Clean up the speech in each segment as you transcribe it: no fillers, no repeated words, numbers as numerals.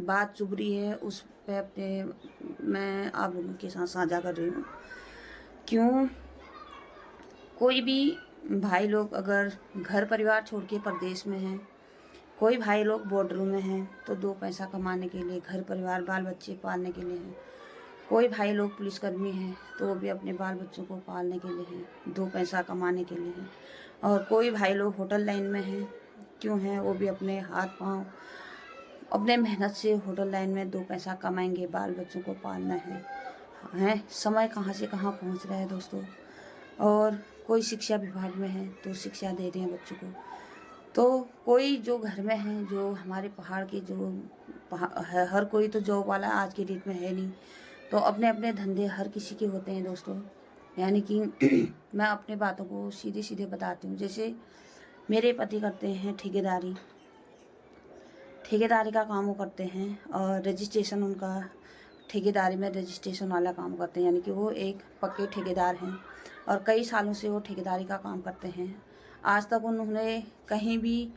बात चुभ रही है उस पे अपने मैं आप लोगों के साथ साझा कर रही हूँ। क्यों कोई भी भाई लोग अगर घर परिवार छोड़ के परदेश में हैं, कोई भाई लोग बॉर्डरों में हैं तो 2 पैसा कमाने के लिए, घर परिवार बाल बच्चे पालने के लिए हैं। कोई भाई लोग पुलिसकर्मी हैं तो वो भी अपने बाल बच्चों को पालने के लिए हैं, 2 पैसा कमाने के लिए हैं। और कोई भाई लोग होटल लाइन में हैं, क्यों हैं, वो भी अपने हाथ पाँव अपने मेहनत से होटल लाइन में 2 पैसा कमाएंगे, बाल बच्चों को पालना है। समय कहाँ से कहाँ पहुँच रहा है दोस्तों। और कोई शिक्षा विभाग में है तो शिक्षा दे रहे हैं बच्चों को। तो कोई जो घर में है, जो हमारे पहाड़ के जो हर कोई तो जॉब वाला आज के डेट में है नहीं, तो अपने अपने धंधे हर किसी के होते हैं दोस्तों। यानी कि मैं अपने बातों को सीधे सीधे बताती हूँ। जैसे मेरे पति करते हैं ठेकेदारी का काम वो करते हैं, और रजिस्ट्रेशन उनका ठेकेदारी में रजिस्ट्रेशन वाला काम करते हैं। यानी कि वो एक पक्के ठेकेदार हैं और कई सालों से वो ठेकेदारी का काम करते हैं। आज तक उन्होंने कहीं भी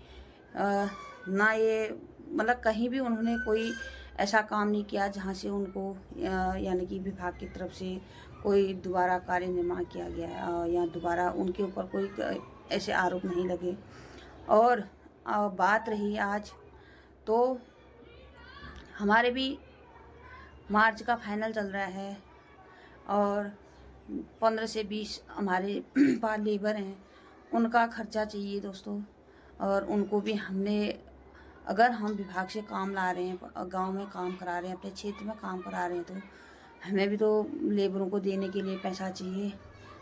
ना ये मतलब कहीं भी उन्होंने कोई ऐसा काम नहीं किया जहाँ से उनको यानी कि विभाग की तरफ से कोई दोबारा कार्य निर्माण किया गया या दोबारा उनके ऊपर कोई ऐसे आरोप नहीं लगे। और बात रही आज, तो हमारे भी मार्च का फाइनल चल रहा है और 15 से 20 हमारे पास लेबर हैं, उनका खर्चा चाहिए दोस्तों। और उनको भी हमने, अगर हम विभाग से काम ला रहे हैं, गांव में काम करा रहे हैं, अपने क्षेत्र में काम करा रहे हैं, तो हमें भी तो लेबरों को देने के लिए पैसा चाहिए।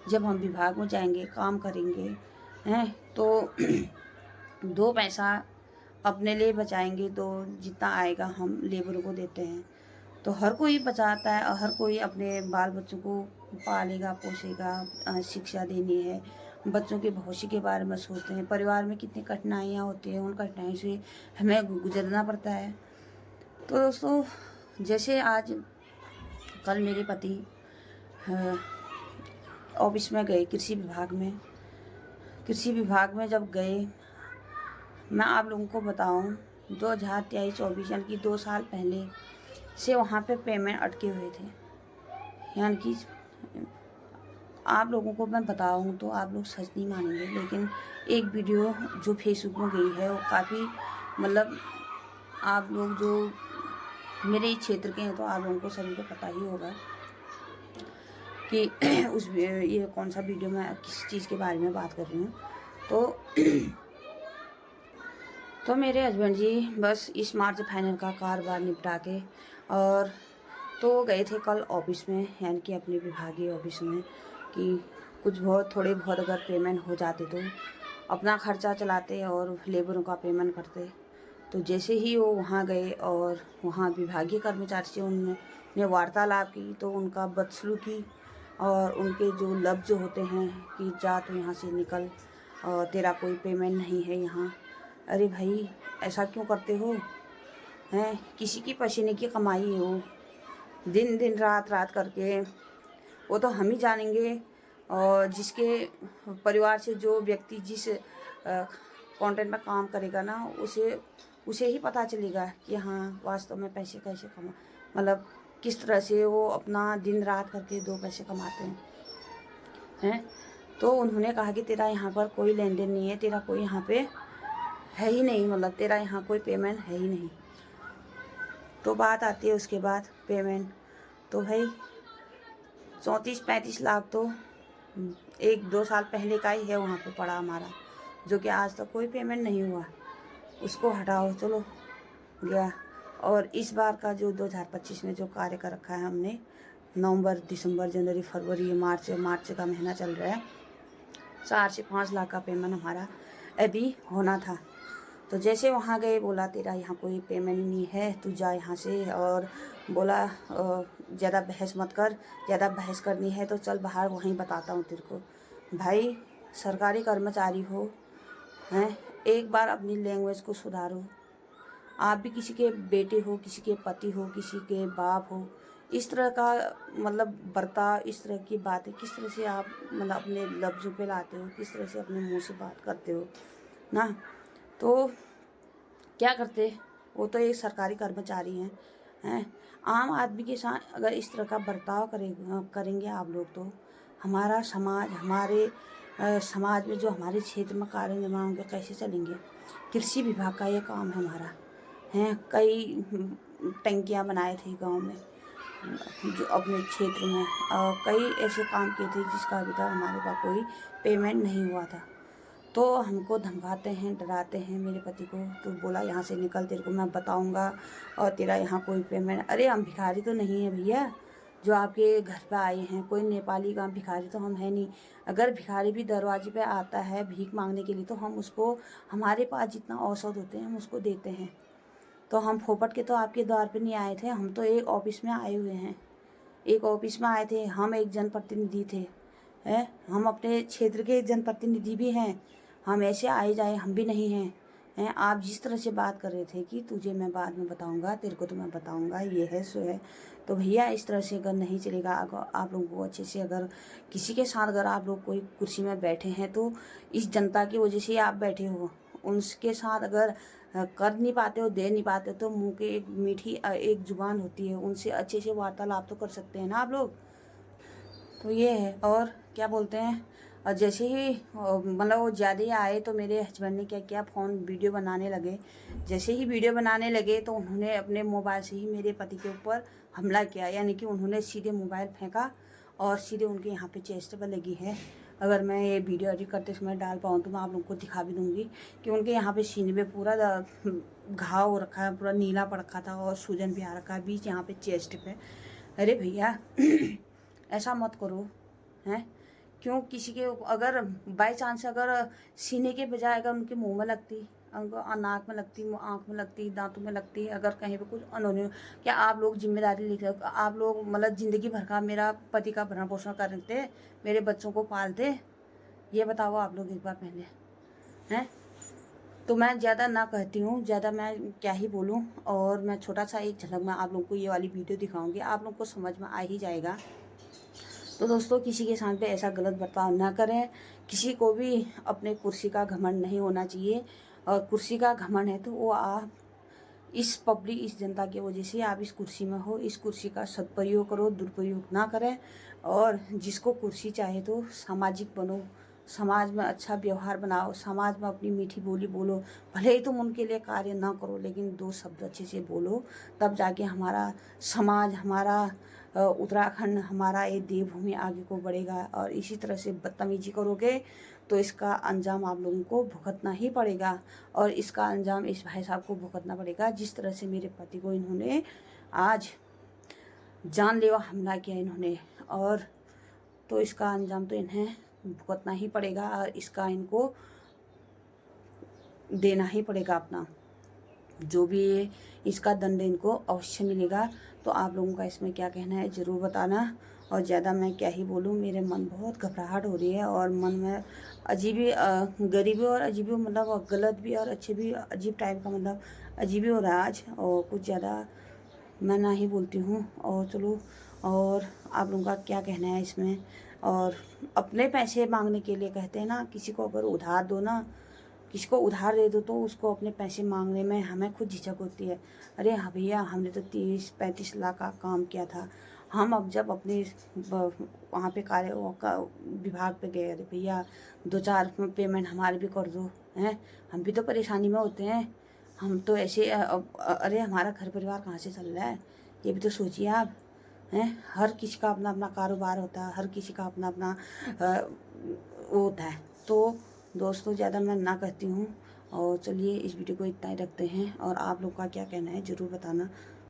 जब हम विभाग में जाएंगे, काम करेंगे हैं, तो 2 पैसा अपने लिए बचाएंगे तो जितना आएगा हम लेबरों को देते हैं। तो हर कोई बचाता है और हर कोई अपने बाल बच्चों को पालेगा पोसेगा, शिक्षा देनी है, बच्चों के भविष्य के बारे में सोचते हैं। परिवार में कितनी कठिनाइयाँ होती हैं, उन कठिनाइयों से हमें गुजरना पड़ता है। तो दोस्तों, जैसे आज कल मेरे पति ऑफिस में गए, कृषि विभाग में जब गए, मैं आप लोगों को बताऊं 2023-24 यानी कि 2 साल पहले से वहाँ पे पेमेंट अटके हुए थे। यानी कि आप लोगों को मैं बताऊं तो आप लोग सच नहीं मानेंगे, लेकिन एक वीडियो जो फेसबुक में गई है वो काफ़ी मतलब आप लोग जो मेरे ही क्षेत्र के हैं तो आप लोगों को सभी को पता ही होगा कि ये कौन सा वीडियो मैं किस चीज़ के बारे में बात कर रही हूँ। तो मेरे हस्बैंड जी बस इस मार्च फाइनल का कारोबार निपटा के और तो गए थे कल ऑफिस में, यानी कि अपने विभागीय ऑफिस में, कि कुछ बहुत थोड़े बहुत अगर पेमेंट हो जाते तो अपना खर्चा चलाते और लेबरों का पेमेंट करते। तो जैसे ही वो वहाँ गए और वहाँ विभागीय कर्मचारी से उन्होंने वार्तालाप की, तो उनका बदसलूकी और उनके जो लफ्ज़ होते हैं कि जा तो यहाँ से निकल और तेरा कोई पेमेंट नहीं है यहाँ। अरे भाई, ऐसा क्यों करते हो हैं? किसी की पसीने की कमाई है वो, दिन दिन रात रात करके, वो तो हम ही जानेंगे। और जिसके परिवार से जो व्यक्ति जिस कंटेंट में काम करेगा ना, उसे ही पता चलेगा कि हाँ वास्तव में पैसे कैसे मतलब किस तरह से वो अपना दिन रात करके 2 पैसे कमाते हैं। तो उन्होंने कहा कि तेरा यहाँ पर कोई लेन देन नहीं है, तेरा कोई यहाँ पे है ही नहीं, मतलब तेरा यहाँ कोई पेमेंट है ही नहीं। तो बात आती है उसके बाद पेमेंट, तो भाई 34-35 लाख तो 1-2 साल पहले का ही है वहाँ पे पड़ा हमारा, जो कि आज तक कोई पेमेंट नहीं हुआ। उसको हटाओ, चलो गया। और इस बार का जो 2025 में जो कार्य कर रखा है हमने, नवंबर, दिसंबर, जनवरी, फरवरी, मार्च का महीना चल रहा है, 4 से 5 लाख का पेमेंट हमारा अभी होना था। तो जैसे वहाँ गए, बोला तेरा यहाँ कोई पेमेंट नहीं है, तू जा यहाँ से। और बोला ज़्यादा बहस मत कर, ज़्यादा बहस करनी है तो चल बाहर, वहीं बताता हूँ तेरे को। भाई, सरकारी कर्मचारी हो हैं, एक बार अपनी लैंग्वेज को सुधारो। आप भी किसी के बेटे हो, किसी के पति हो, किसी के बाप हो, इस तरह का मतलब बर्ताव, इस तरह की बातें किस तरह से आप मतलब अपने लफ्ज़ों पे लाते हो, किस तरह से अपने मुंह से बात करते हो ना। तो क्या करते, वो तो एक सरकारी कर्मचारी हैं। आम आदमी के साथ अगर इस तरह का बर्ताव करेंगे आप लोग, तो हमारा समाज, हमारे समाज में जो हमारे क्षेत्र में कार्य निर्माण होंगे कैसे चलेंगे। कृषि विभाग का ये काम है हमारा, हैं। कई टंकियाँ बनाए थे गांव में, जो अपने क्षेत्र में, और कई ऐसे काम किए थे जिसका अभी तक हमारे पास कोई पेमेंट नहीं हुआ था। तो हमको धमकाते हैं, डराते हैं मेरे पति को। तो बोला यहाँ से निकल, तेरे को मैं बताऊँगा और तेरा यहाँ कोई पेमेंट। अरे हम भिखारी तो नहीं है भैया जो आपके घर पे आए हैं, कोई नेपाली का भिखारी तो हम है नहीं। अगर भिखारी भी दरवाजे पे आता है भीख मांगने के लिए, तो हम उसको, हमारे पास जितना औसत होते हैं हम उसको देते हैं। तो हम फोपट के तो आपके द्वार पे नहीं आए थे, हम तो एक ऑफिस में आए हुए हैं, एक ऑफिस में आए थे। हम एक जनप्रतिनिधि थे, हैं। हम अपने क्षेत्र के जनप्रतिनिधि भी हैं, हम ऐसे आए जाए हम भी नहीं हैं, हैं। आप जिस तरह से बात कर रहे थे कि तुझे मैं बाद में बताऊंगा, तेरे को तो मैं बताऊंगा, ये है सो है, तो भैया इस तरह से अगर नहीं चलेगा। अगर आप लोगों को अच्छे से, अगर किसी के साथ अगर आप लोग कोई कुर्सी में बैठे हैं, तो इस जनता की वजह से आप बैठे हो, उनके साथ अगर कर नहीं पाते हो, दे नहीं पाते, तो मुंह के एक मीठी एक जुबान होती है, उनसे अच्छे से वार्तालाप तो कर सकते हैं ना आप लोग। तो ये है। और क्या बोलते हैं, और जैसे ही मतलब वो ज़्यादा ही आए, तो मेरे हस्बैंड ने क्या किया, फ़ोन वीडियो बनाने लगे। जैसे ही वीडियो बनाने लगे, तो उन्होंने अपने मोबाइल से ही मेरे पति के ऊपर हमला किया, यानी कि उन्होंने सीधे मोबाइल फेंका और सीधे उनके यहाँ पे चेस्ट पर लगी है। अगर मैं ये वीडियो एडिट करते समय डाल पाऊँ तो मैं आप लोगों को दिखा भी दूँगी कि उनके यहाँ पे सीने पे पूरा घाव हो रखा है, पूरा नीला पड़ रखा था और सूजन भी आ रखा है बीच यहाँ पे चेस्ट पे। अरे भैया ऐसा मत करो, हैं। क्यों किसी के अगर बाई चांस अगर सीने के बजाय अगर उनके मुंह में लगती, नाक में लगती, आँख में लगती, दांतों में लगती, अगर कहीं पे कुछ अनहोनी, क्या आप लोग जिम्मेदारी लेते? आप लोग मतलब ज़िंदगी भर का मेरा पति का भरण पोषण करते, मेरे बच्चों को पालते? ये बताओ आप लोग एक बार पहले, हैं। तो मैं ज़्यादा ना कहती हूँ, ज़्यादा मैं क्या ही बोलूँ। और मैं छोटा सा एक झलक में आप लोग को ये वाली वीडियो दिखाऊंगी, आप लोग को समझ में आ ही जाएगा। तो दोस्तों, किसी के साथ पे ऐसा गलत बर्ताव ना करें। किसी को भी अपने कुर्सी का घमंड नहीं होना चाहिए, और कुर्सी का घमंड है तो वो आप इस पब्लिक, इस जनता की वजह से आप इस कुर्सी में हो। इस कुर्सी का सदुपयोग करो, दुरुपयोग ना करें। और जिसको कुर्सी चाहे तो सामाजिक बनो, समाज में अच्छा व्यवहार बनाओ, समाज में अपनी मीठी बोली बोलो। भले ही तुम उनके लिए कार्य ना करो, लेकिन दो शब्द अच्छे से बोलो, तब जाके हमारा समाज, हमारा उत्तराखंड, हमारा ये देवभूमि आगे को बढ़ेगा। और इसी तरह से बदतमीजी करोगे तो इसका अंजाम आप लोगों को भुगतना ही पड़ेगा। और इसका अंजाम इस भाई साहब को भुगतना पड़ेगा, जिस तरह से मेरे पति को इन्होंने आज जानलेवा हमला किया इन्होंने। और तो इसका अंजाम तो इन्हें भुगतना ही पड़ेगा, और इसका इनको देना ही पड़ेगा अपना, जो भी है इसका दंड इनको अवश्य मिलेगा। तो आप लोगों का इसमें क्या कहना है ज़रूर बताना। और ज़्यादा मैं क्या ही बोलूँ, मेरे मन बहुत घबराहट हो रही है, और मन में अजीब ही गरीबी और अजीब ही, मतलब गलत भी और अच्छे भी, अजीब टाइप का, मतलब अजीब ही हो रहा है आज। और कुछ ज़्यादा मैं ना ही बोलती हूँ। और चलो, और आप लोगों का क्या कहना है इसमें। और अपने पैसे मांगने के लिए कहते हैं ना, किसी को अगर उधार दो ना, किसी को उधार दे दो, तो उसको अपने पैसे मांगने में हमें खुद झिझक होती है। अरे हाँ भैया, हमने तो 30-35 लाख का काम किया था। हम अब जब अपने वहाँ पे विभाग पे गए, अरे भैया 2-4 पेमेंट हमारे भी कर दो, हैं। हम भी तो परेशानी में होते हैं, हम तो ऐसे अरे हमारा घर परिवार कहाँ से चल रहा है, ये भी तो सोचिए आप, हैं। हर किसी का अपना अपना कारोबार होता है, हर किसी का अपना अपना वो होता है। तो दोस्तों, ज़्यादा मैं ना कहती हूँ। और चलिए, इस वीडियो को इतना ही रखते हैं, और आप लोग का क्या कहना है ज़रूर बताना।